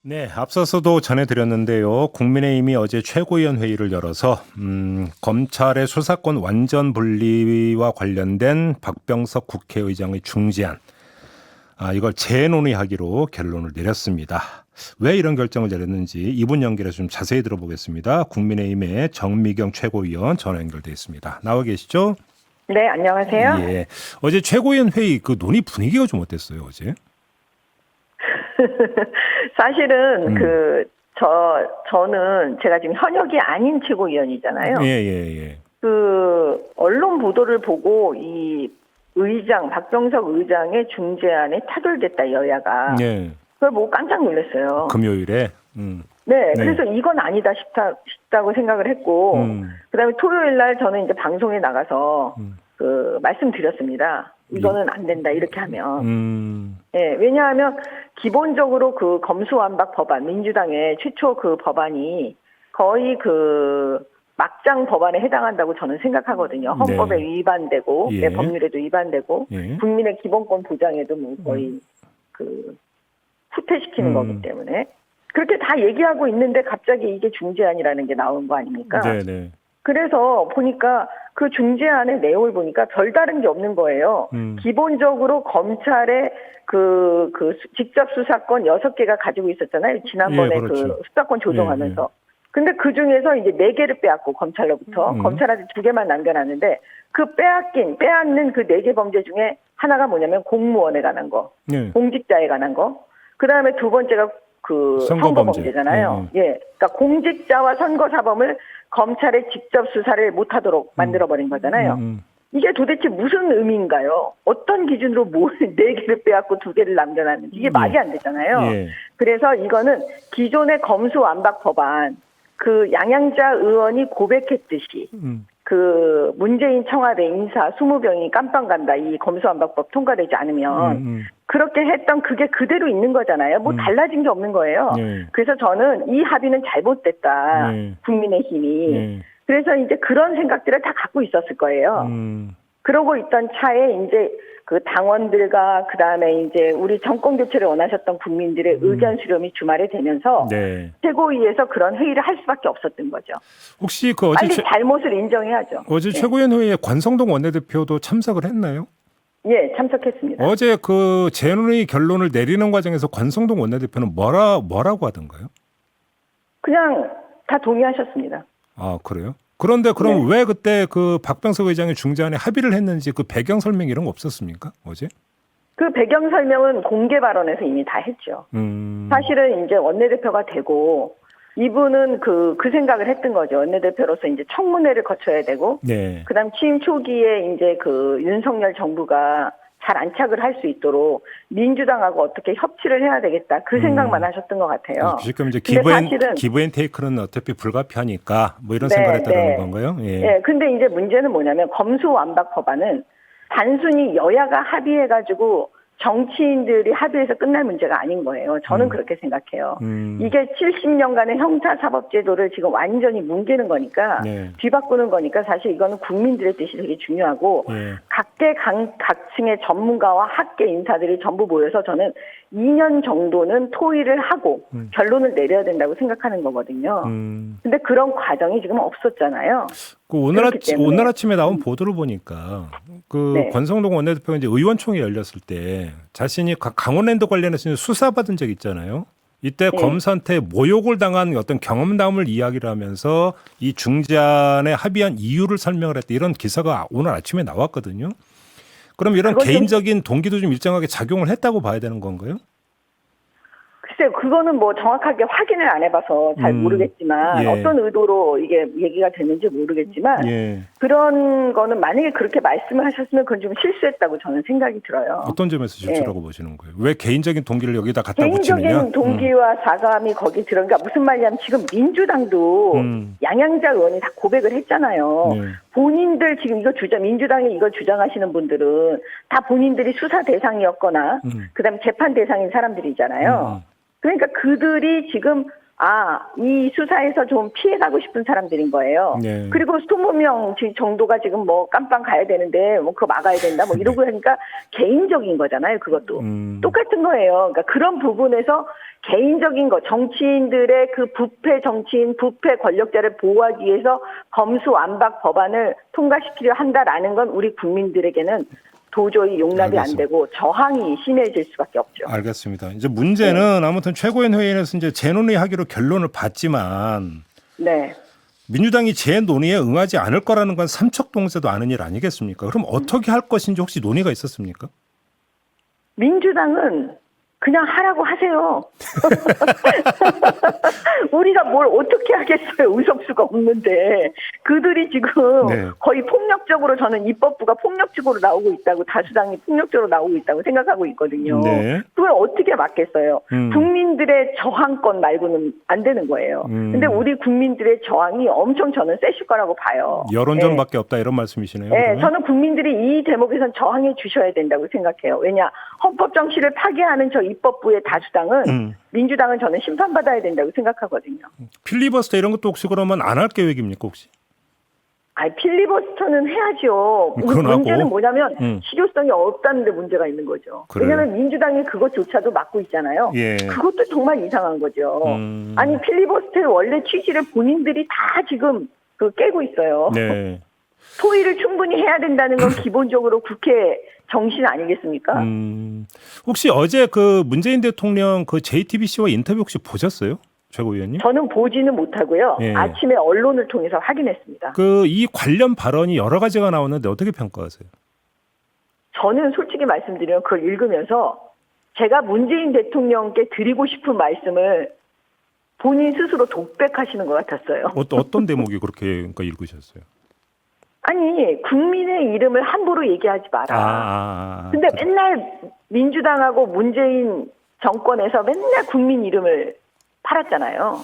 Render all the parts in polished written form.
네, 앞서서도 전해드렸는데요. 국민의힘이 어제 최고위원 회의를 열어서 검찰의 수사권 완전 분리와 관련된 박병석 국회의장의 중재안, 이걸 재논의하기로 결론을 내렸습니다. 왜 이런 결정을 내렸는지 이분 연결해서 좀 자세히 들어보겠습니다. 국민의힘의 정미경 최고위원 전화 연결돼 있습니다. 나와 계시죠? 네, 안녕하세요. 예. 어제 최고위원 회의 그 논의 분위기가 좀 어땠어요, 어제? 사실은 저는 제가 지금 현역이 아닌 최고위원이잖아요. 예. 언론 보도를 보고 이 박병석 의장의 중재안에 타결됐다, 여야가. 예. 그걸 보고 깜짝 놀랐어요. 금요일에. 네, 네. 그래서 이건 아니다 싶다고 생각을 했고, 그다음에 토요일 날 저는 이제 방송에 나가서 말씀드렸습니다. 이거는 안 된다, 이렇게 하면. 네, 왜냐하면 기본적으로 검수완박 법안, 민주당의 최초 법안이 거의 막장 법안에 해당한다고 저는 생각하거든요. 헌법에 네. 위반되고, 예. 법률에도 위반되고, 예. 국민의 기본권 보장에도 거의 후퇴시키는 거기 때문에. 그렇게 다 얘기하고 있는데 갑자기 이게 중재안이라는 게 나온 거 아닙니까? 네. 그래서 보니까 그 중재안의 내용을 보니까 별다른 게 없는 거예요. 기본적으로 검찰의 직접 수사권 6개가 가지고 있었잖아요. 지난번에 예, 그렇죠. 수사권 조정하면서. 근데 그 중에서 이제 4개를 빼앗고 검찰로부터 검찰한테 2개만 남겨놨는데 빼앗는 그 4개 범죄 중에 하나가 뭐냐면 공무원에 관한 거, 공직자에 관한 거. 그 다음에 두 번째가 선거범죄잖아요. 그러니까 공직자와 선거사범을 검찰의 직접 수사를 못하도록 만들어버린 거잖아요. 이게 도대체 무슨 의미인가요? 어떤 기준으로 4개를 빼앗고 2개를 남겨놨는지 이게 말이 안 되잖아요. 예. 그래서 이거는 기존의 검수완박 법안, 양양자 의원이 고백했듯이 문재인 청와대 인사 20명이 깜빵 간다. 이 검수완박법 통과되지 않으면. 그렇게 했던 그게 그대로 있는 거잖아요. 뭐 달라진 게 없는 거예요. 그래서 저는 이 합의는 잘못됐다. 국민의힘이. 그래서 이제 그런 생각들을 다 갖고 있었을 거예요. 그러고 있던 차에 이제 당원들과 그다음에 이제 우리 정권 교체를 원하셨던 국민들의 의견 수렴이 주말에 되면서 최고위에서 그런 회의를 할 수밖에 없었던 거죠. 혹시 빨리 잘못을 인정해야죠. 어제 최고위원 회의에 관성동 원내대표도 참석을 했나요? 예, 참석했습니다. 어제 재논의 결론을 내리는 과정에서 관성동 원내대표는 뭐라고 하던가요? 그냥 다 동의하셨습니다. 아, 그래요? 그런데 그럼 왜 그때 박병석 의장의 중재안에 합의를 했는지 배경 설명 이런 거 없었습니까? 어제? 그 배경 설명은 공개 발언에서 이미 다 했죠. 사실은 이제 원내대표가 되고 이분은 그 생각을 했던 거죠. 원내대표로서 이제 청문회를 거쳐야 되고, 그다음 취임 초기에 이제 윤석열 정부가 잘 안착을 할 수 있도록 민주당하고 어떻게 협치를 해야 되겠다. 그 생각만 하셨던 것 같아요. 지금 이제 기브앤테이크는 어차피 불가피하니까 뭐 이런 생각을 했다는 건가요? 근데 이제 문제는 뭐냐면 검수완박 법안은 단순히 여야가 합의해가지고 정치인들이 합의해서 끝날 문제가 아닌 거예요. 저는 그렇게 생각해요. 이게 70년간의 형사사법제도를 지금 완전히 뭉개는 거니까, 뒤바꾸는 거니까 사실 이거는 국민들의 뜻이 되게 중요하고, 각층의 전문가와 학계 인사들이 전부 모여서 저는 2년 정도는 토의를 하고 결론을 내려야 된다고 생각하는 거거든요. 근데 그런 과정이 지금 없었잖아요. 오늘 아침에 나온 보도를 보니까 권성동 원내대표가 이제 의원총회 열렸을 때 자신이 강원랜드 관련해서 수사받은 적 있잖아요. 이때 검사한테 모욕을 당한 어떤 경험담을 이야기를 하면서 이 중재안에 합의한 이유를 설명을 했다. 이런 기사가 오늘 아침에 나왔거든요. 그럼 이런 개인적인 동기도 좀 일정하게 작용을 했다고 봐야 되는 건가요? 글쎄요, 그거는 뭐 정확하게 확인을 안 해봐서 잘 모르겠지만, 어떤 의도로 이게 얘기가 됐는지 모르겠지만, 그런 거는 만약에 그렇게 말씀을 하셨으면 그건 좀 실수했다고 저는 생각이 들어요. 어떤 점에서 실수라고 보시는 거예요? 왜 개인적인 동기를 여기다 갖다 붙이느냐? 개인적인 동기와 사감이 거기 들어가. 무슨 말이냐면 지금 민주당도 양양자 의원이 다 고백을 했잖아요. 본인들 지금 민주당이 이걸 주장하시는 분들은 다 본인들이 수사 대상이었거나, 그다음에 재판 대상인 사람들이잖아요. 그러니까 그들이 지금 이 수사에서 좀 피해가고 싶은 사람들인 거예요. 네. 그리고 20명 정도가 지금 뭐 깜빵 가야 되는데 뭐 그거 막아야 된다 뭐 이러고 하니까 개인적인 거잖아요. 그것도. 똑같은 거예요. 그러니까 그런 부분에서 개인적인 거, 정치인들의 그 부패 정치인, 부패 권력자를 보호하기 위해서 검수완박 법안을 통과시키려 한다라는 건 우리 국민들에게는 도저히 용납이 안 되고 저항이 심해질 수밖에 없죠. 알겠습니다. 이제 문제는 아무튼 최고위원 회의에서 이제 재논의하기로 결론을 봤지만 네. 민주당이 재논의에 응하지 않을 거라는 건 삼척동새도 아는 일 아니겠습니까? 그럼 어떻게 할 것인지 혹시 논의가 있었습니까? 민주당은 그냥 하라고 하세요. 우리가 뭘 어떻게 하겠어요. 의석수가 없는데. 그들이 지금 네. 거의 폭력적으로 저는 입법부가 폭력적으로 나오고 있다고 다수당이 폭력적으로 나오고 있다고 생각하고 있거든요. 네. 그걸 어떻게 막겠어요. 국민들의 저항권 말고는 안 되는 거예요. 근데 우리 국민들의 저항이 엄청 저는 세실 거라고 봐요. 여론전밖에 없다 이런 말씀이시네요. 네, 저는 국민들이 이 대목에선 저항해 주셔야 된다고 생각해요. 왜냐 헌법 정치를 파괴하는 저 입법부의 다수당은 민주당은 저는 심판받아야 된다고 생각하거든요. 필리버스터 이런 것도 혹시 그러면 안 할 계획입니까 혹시? 필리버스터는 해야죠. 문제는 뭐냐면 실효성이 없다는 데 문제가 있는 거죠. 그래요? 왜냐하면 민주당이 그것조차도 막고 있잖아요. 예. 그것도 정말 이상한 거죠. 아니 필리버스터의 원래 취지를 본인들이 다 지금 깨고 있어요. 네. 토의를 충분히 해야 된다는 건 기본적으로 국회 정신 아니겠습니까? 혹시 어제 그 문재인 대통령 그 JTBC와 인터뷰 혹시 보셨어요? 최고위원님? 저는 보지는 못하고요. 예. 아침에 언론을 통해서 확인했습니다. 이 관련 발언이 여러 가지가 나오는데 어떻게 평가하세요? 저는 솔직히 말씀드리면 그걸 읽으면서 제가 문재인 대통령께 드리고 싶은 말씀을 본인 스스로 독백하시는 것 같았어요. 어떤 대목이 그렇게 그러니까 읽으셨어요? 아니 국민의 이름을 함부로 얘기하지 마라. 근데 맨날 민주당하고 문재인 정권에서 맨날 국민 이름을 팔았잖아요.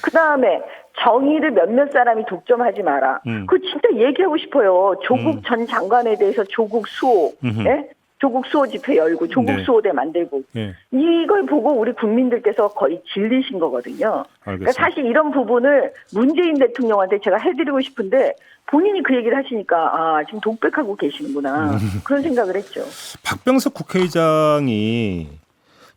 그다음에 정의를 몇몇 사람이 독점하지 마라. 그거 진짜 얘기하고 싶어요. 조국 전 장관에 대해서 조국 수호, 예? 조국 수호 집회 열고 조국 네. 수호대 만들고 네. 이걸 보고 우리 국민들께서 거의 질리신 거거든요. 그러니까 사실 이런 부분을 문재인 대통령한테 제가 해드리고 싶은데 본인이 그 얘기를 하시니까 지금 독백하고 계시는구나 그런 생각을 했죠. 박병석 국회의장이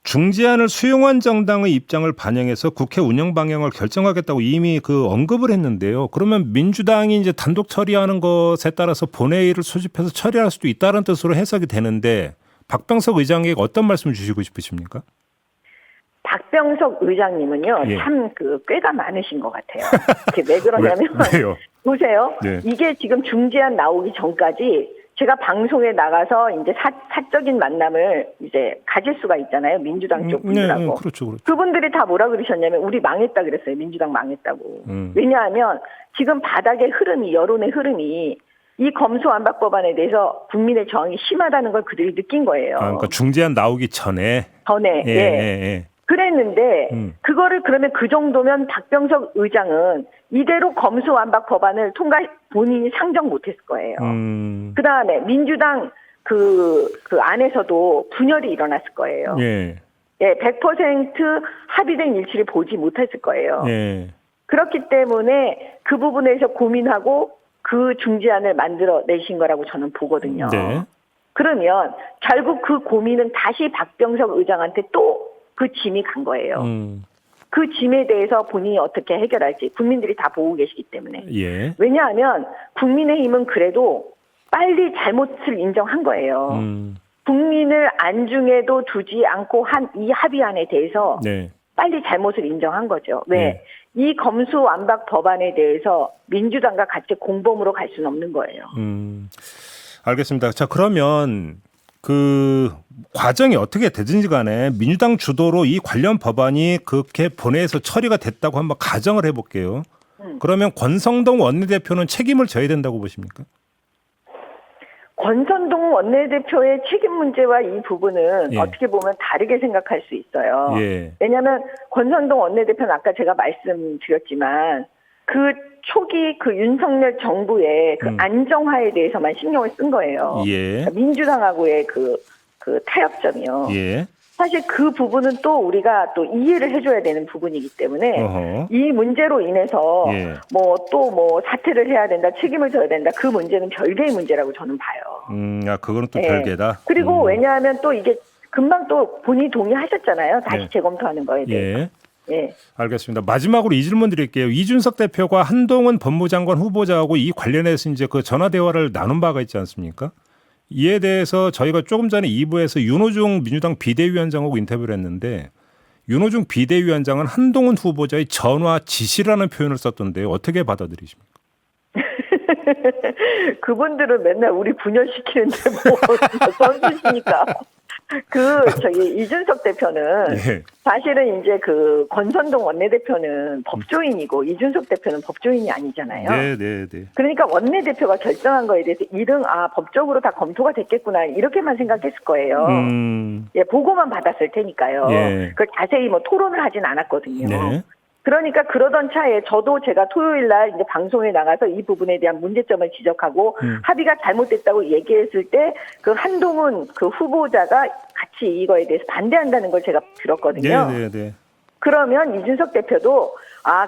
중재안을 수용한 정당의 입장을 반영해서 국회 운영 방향을 결정하겠다고 이미 언급을 했는데요. 그러면 민주당이 이제 단독 처리하는 것에 따라서 본회의를 소집해서 처리할 수도 있다는 뜻으로 해석이 되는데 박병석 의장에게 어떤 말씀을 주시고 싶으십니까? 박병석 의장님은요, 예. 참 꾀가 많으신 것 같아요. 왜 그러냐면 왜요? 보세요. 네. 이게 지금 중재안 나오기 전까지 제가 방송에 나가서 이제 사적인 만남을 이제 가질 수가 있잖아요. 민주당 쪽 분들하고. 네, 그렇죠. 그분들이 다 뭐라 그러셨냐면 우리 망했다 그랬어요. 민주당 망했다고. 왜냐하면 지금 바닥의 흐름이 여론의 흐름이 이 검수완박 법안에 대해서 국민의 저항이 심하다는 걸 그들이 느낀 거예요. 그러니까 중재안 나오기 전에. 예. 그랬는데 그거를 그러면 그 정도면 박병석 의장은 이대로 검수완박 법안을 본인이 상정 못했을 거예요. 그다음에 민주당 그 안에서도 분열이 일어났을 거예요. 예. 100% 합의된 일치를 보지 못했을 거예요. 예. 그렇기 때문에 그 부분에서 고민하고 그 중재안을 만들어 내신 거라고 저는 보거든요. 네. 그러면 결국 그 고민은 다시 박병석 의장한테 또 그 짐이 간 거예요. 그 짐에 대해서 본인이 어떻게 해결할지 국민들이 다 보고 계시기 때문에. 예. 왜냐하면 국민의힘은 그래도 빨리 잘못을 인정한 거예요. 국민을 안중에도 두지 않고 한 이 합의안에 대해서 네. 빨리 잘못을 인정한 거죠. 왜? 이 검수완박 법안에 대해서 민주당과 같이 공범으로 갈 수는 없는 거예요. 알겠습니다. 자, 그러면 과정이 어떻게 되든지 간에 민주당 주도로 이 관련 법안이 그렇게 본회의에서 처리가 됐다고 한번 가정을 해볼게요. 그러면 권성동 원내대표는 책임을 져야 된다고 보십니까? 권선동 원내대표의 책임 문제와 이 부분은 어떻게 보면 다르게 생각할 수 있어요. 왜냐하면 권선동 원내대표는 아까 제가 말씀드렸지만 그 초기 윤석열 정부의 안정화에 대해서만 신경을 쓴 거예요. 그러니까 민주당하고의 그 타협점이요. 사실 그 부분은 또 우리가 또 이해를 해줘야 되는 부분이기 때문에 어허. 이 문제로 인해서 예. 뭐 사퇴를 해야 된다, 책임을 져야 된다, 그 문제는 별개의 문제라고 저는 봐요. 그거는 또 예. 별개다. 그리고 왜냐하면 또 이게 금방 또 본인이 동의하셨잖아요. 다시 예. 재검토하는 거에 대해서. 예. 예. 알겠습니다. 마지막으로 이 질문 드릴게요. 이준석 대표가 한동훈 법무장관 후보자하고 이 관련해서 이제 그 전화 대화를 나눈 바가 있지 않습니까? 이에 대해서 저희가 조금 전에 2부에서 윤호중 민주당 비대위원장하고 인터뷰를 했는데 윤호중 비대위원장은 한동훈 후보자의 전화 지시라는 표현을 썼던데 어떻게 받아들이십니까? 그분들은 맨날 우리 분열시키는데 뭐 선수시니까. 이준석 대표는 예. 사실은 이제 그 권선동 원내대표는 법조인이고 이준석 대표는 법조인이 아니잖아요. 네. 그러니까 원내대표가 결정한 거에 대해서 법적으로 다 검토가 됐겠구나 이렇게만 생각했을 거예요. 예, 보고만 받았을 테니까요. 예. 그걸 자세히 뭐 토론을 하진 않았거든요. 네. 그러니까 그러던 차에 제가 토요일 날 이제 방송에 나가서 이 부분에 대한 문제점을 지적하고 합의가 잘못됐다고 얘기했을 때 그 한동훈 그 후보자가 같이 이거에 대해서 반대한다는 걸 제가 들었거든요. 네. 그러면 이준석 대표도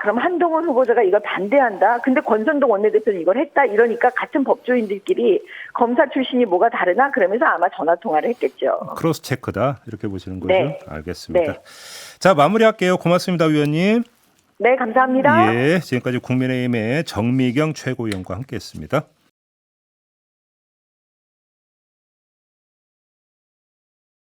그럼 한동훈 후보자가 이걸 반대한다. 근데 권선동 원내대표는 이걸 했다. 이러니까 같은 법조인들끼리 검사 출신이 뭐가 다르나 그러면서 아마 전화 통화를 했겠죠. 크로스 체크다 이렇게 보시는 거죠? 네. 알겠습니다. 네. 자, 마무리할게요. 고맙습니다, 위원님. 네, 감사합니다. 예, 지금까지 국민의힘의 정미경 최고위원과 함께했습니다.